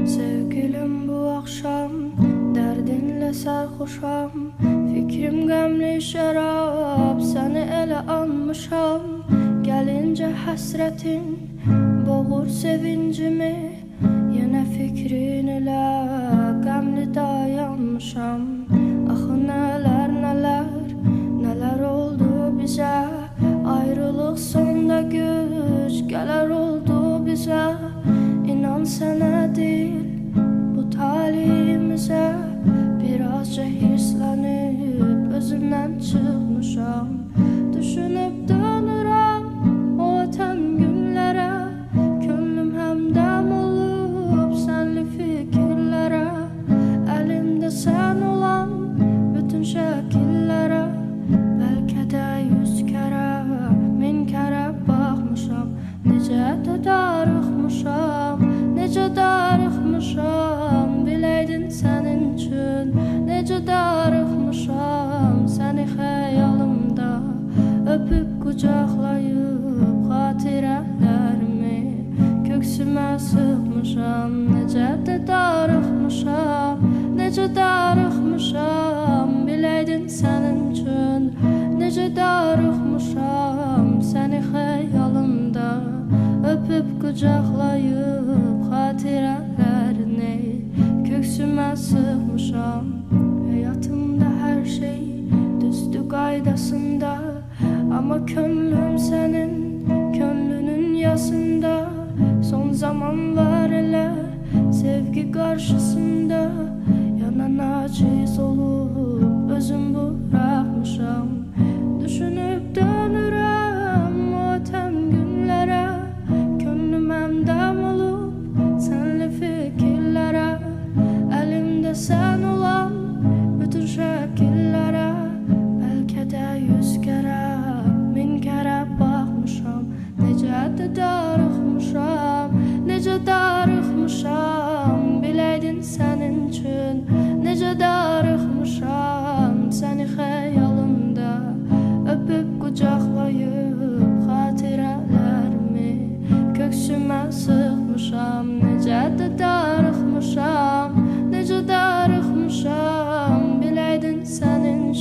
Sevgilim bu akşam derdinle sarhoşam. Fikrim gemli şarap, seni ele almışam. Gelince hasretin boğur sevincimi, yine fikrin ile gemli dayanmışam. Ah neler neler neler oldu bize, ayrılık sonda güç gelir oldu bize. İnan sana değil bu talihimize, birazca hislenip özümden çıkmışam. Düşünüp dönürüm o öten günlere, gönlüm hemdem olup senli fikirlere. Elimde sen olan bütün şekillere, belki de 100 kere 1000 kere bakmışam. Nece de darıxmışam, nece darıxmışam, bileydin senin için. Nece darıxmışam, seni xəyalımda öpüp kucaklayıp xatirələrimi köksüme sıxmışam. Nece de darıxmışam, nece darıxmışam, bileydin senin için. Nece darıxmışam, seni xəyalımda öpüp kucaklayıp xatirələrini köksüme sıxmışam. Hayatımda her şey düzdü qaydasında, ama könlüm senin könlünün yasında. Son zamanlar ele sevgi karşısında, yanan aciz olup özüm bırakmışam. Düşünüp dönürüm o öten günlere, gönlüm hemdem olup senli fikirlere. Elimde sen olan bütün şekillere, belki de 100 kere 1000 kere bakmışam. Nece de darıxmışam, nece darıxmışam, bileydin senin için. Nece darıxmışam, seni xəyalımda öpüp kucaklayıp xatirələrimi köksüme sıxmışam. Nece de darıxmışam, nece darıxmışam, bileydin senin